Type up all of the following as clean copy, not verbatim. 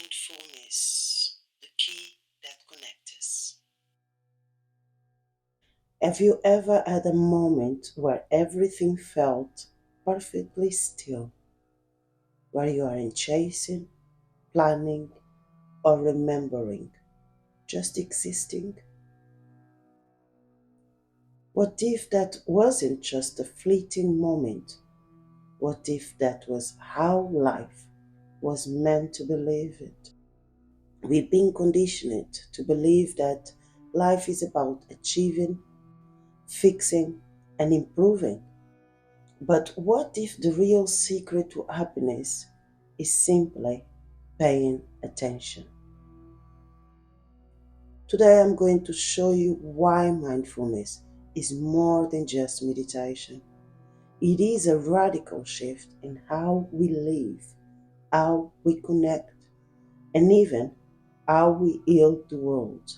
Mindfulness, the key that connects us. Have you ever had a moment where everything felt perfectly still, where you aren't chasing, planning, or remembering, just existing? What if that wasn't just a fleeting moment? What if that was how life was meant to be lived? We've been conditioned to believe that life is about achieving, fixing, and improving. But what if the real secret to happiness is simply paying attention? Today I'm going to show you why mindfulness is more than just meditation. It is a radical shift in how we live, how we connect, and even how we heal the world.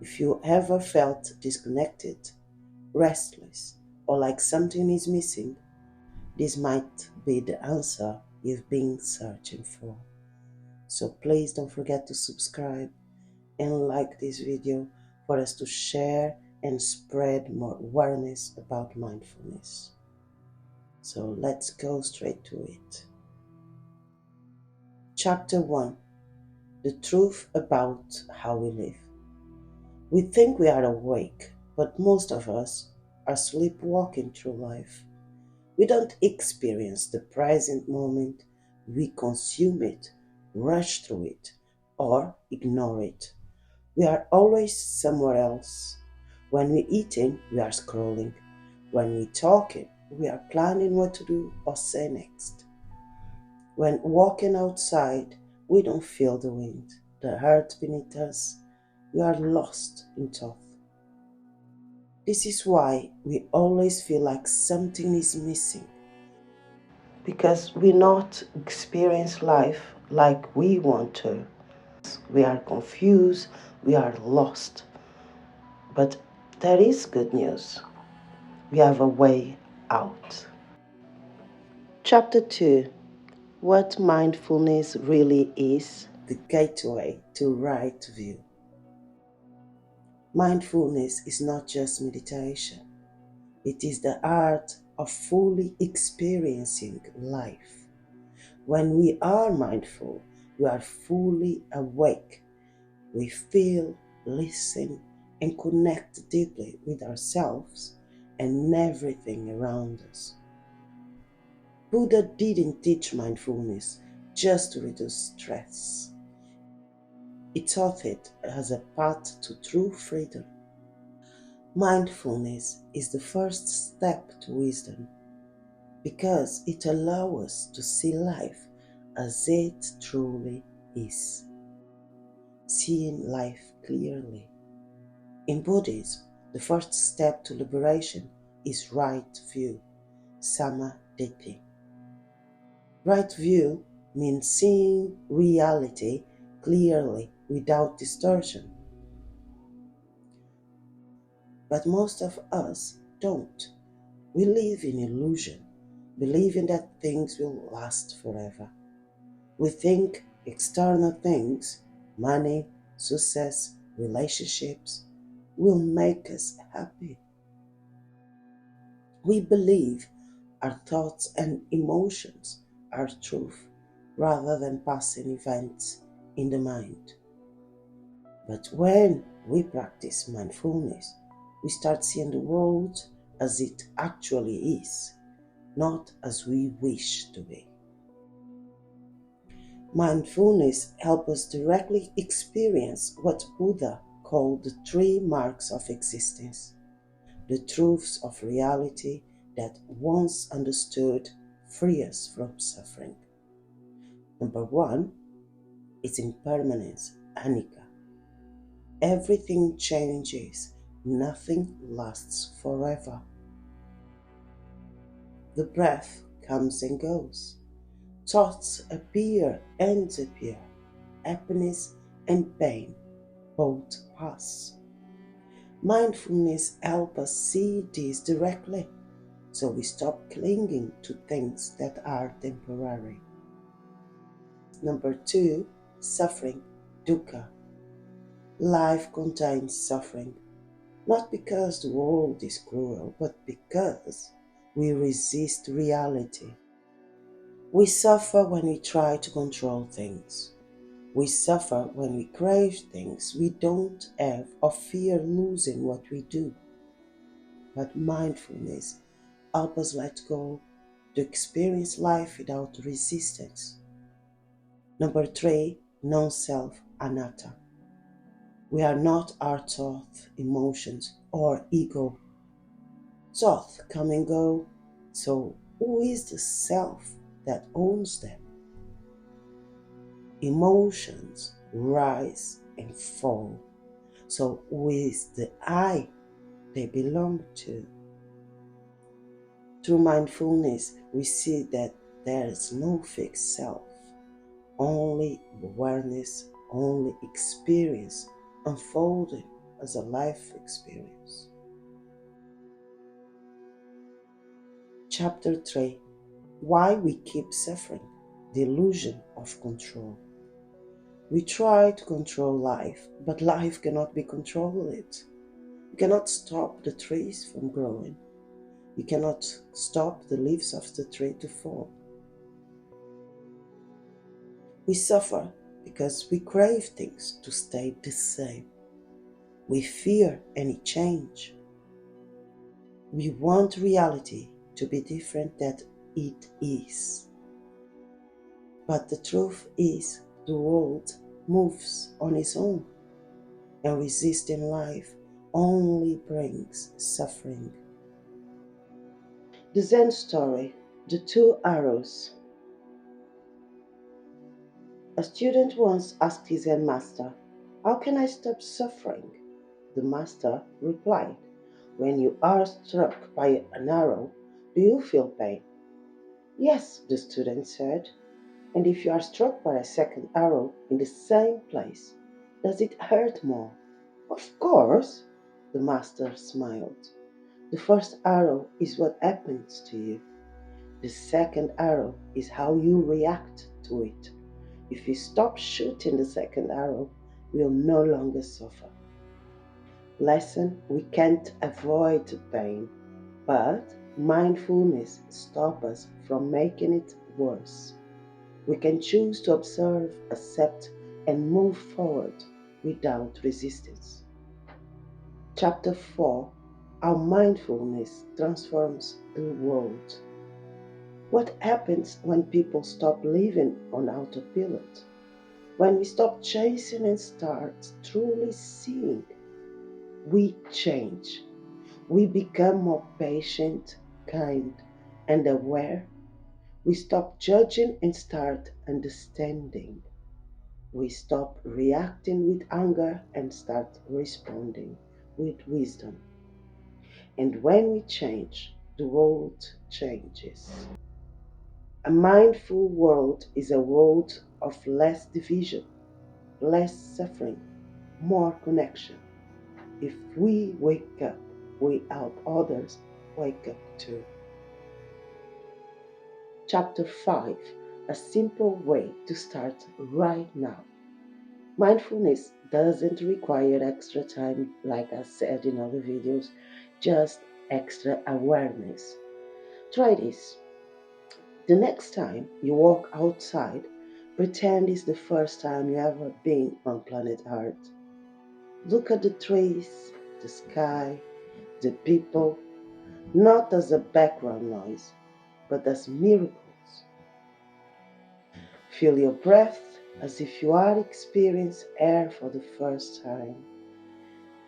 If you ever felt disconnected, restless, or like something is missing, this might be the answer you've been searching for. So please don't forget to subscribe and like this video for us to share and spread more awareness about mindfulness. So let's go straight to it. Chapter 1: The Truth About How We Live. We think we are awake, but most of us are sleepwalking through life. We don't experience the present moment, we consume it, rush through it, or ignore it. We are always somewhere else. When we're eating, we are scrolling. When we're talking, we are planning what to do or say next. When walking outside, we don't feel the wind, the earth beneath us. We are lost in thought. This is why we always feel like something is missing, because we not experience life like we want to. We are confused, we are lost. But there is good news. We have a way out. Chapter 2: What mindfulness really is, the gateway to right view. Mindfulness is not just meditation. It is the art of fully experiencing life. When we are mindful, we are fully awake. We feel, listen, and connect deeply with ourselves and everything around us. Buddha didn't teach mindfulness just to reduce stress. He taught it as a path to true freedom. Mindfulness is the first step to wisdom because it allows us to see life as it truly is. Seeing life clearly. In Buddhism, the first step to liberation is right view, samadhi. Right view means seeing reality clearly without distortion. But most of us don't. We live in illusion, believing that things will last forever. We think external things, money, success, relationships, will make us happy. We believe our thoughts and emotions are truth rather than passing events in the mind. But when we practice mindfulness, we start seeing the world as it actually is, not as we wish to be. Mindfulness helps us directly experience what Buddha called the three marks of existence, the truths of reality that, once understood, free us from suffering. Number 1 is impermanence, anicca. Everything changes, nothing lasts forever. The breath comes and goes. Thoughts appear and disappear. Happiness and pain both pass. Mindfulness helps us see this directly, so we stop clinging to things that are temporary. Number 2 suffering, dukkha. Life contains suffering, not because the world is cruel, but because we resist reality. We suffer when we try to control things. We suffer when we crave things we don't have or fear losing what we do. But mindfulness helps us let go to experience life without resistance. Number 3, non-self, anatta. We are not our thoughts, emotions, or ego. Thoughts come and go, so who is the self that owns them? Emotions rise and fall, so who is the I they belong to? Through mindfulness, we see that there is no fixed self, only awareness, only experience unfolding as a life experience. Chapter 3. Why we keep suffering, the illusion of control. We try to control life, but life cannot be controlled. You cannot stop the trees from growing. You cannot stop the leaves of the tree to fall. We suffer because we crave things to stay the same. We fear any change. We want reality to be different than it is. But the truth is, the world moves on its own, and resisting life only brings suffering. The Zen story, the two arrows. A student once asked his Zen master, "How can I stop suffering?" The master replied, "When you are struck by an arrow, do you feel pain?" "Yes," the student said. "And if you are struck by a second arrow in the same place, does it hurt more?" "Of course," the master smiled. "The first arrow is what happens to you. The second arrow is how you react to it. If you stop shooting the second arrow, you will no longer suffer." Lesson: we can't avoid pain, but mindfulness stops us from making it worse. We can choose to observe, accept, and move forward without resistance. Chapter 4. How mindfulness transforms the world. What happens when people stop living on autopilot? When we stop chasing and start truly seeing, we change. We become more patient, kind, and aware. We stop judging and start understanding. We stop reacting with anger and start responding with wisdom. And when we change, the world changes. A mindful world is a world of less division, less suffering, more connection. If we wake up, we help others wake up too. Chapter 5. A simple way to start right now. Mindfulness doesn't require extra time, like I said in other videos, just extra awareness. Try this. The next time you walk outside, pretend it's the first time you ever been on planet Earth. Look at the trees, the sky, the people, not as a background noise, but as miracles. Feel your breath as if you are experiencing air for the first time.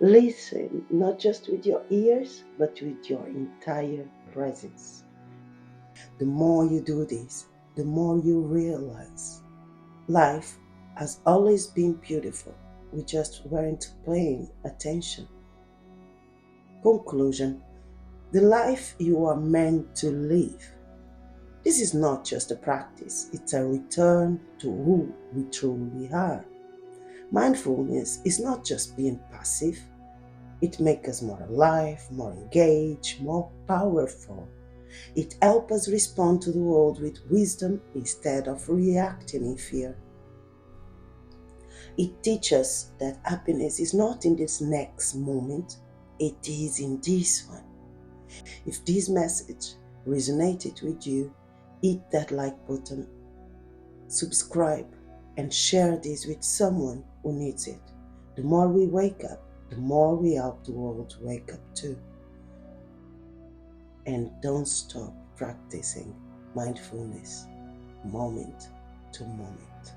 Listen, not just with your ears, but with your entire presence. The more you do this, the more you realize life has always been beautiful. We just weren't paying attention. Conclusion: the life you are meant to live. This is not just a practice, it's a return to who we truly are. Mindfulness is not just being passive, it makes us more alive, more engaged, more powerful. It helps us respond to the world with wisdom instead of reacting in fear. It teaches that happiness is not in this next moment, it is in this one. If this message resonated with you, hit that like button, subscribe, and share this with someone who needs it. The more we wake up, the more we help the world to wake up too. And don't stop practicing mindfulness moment to moment.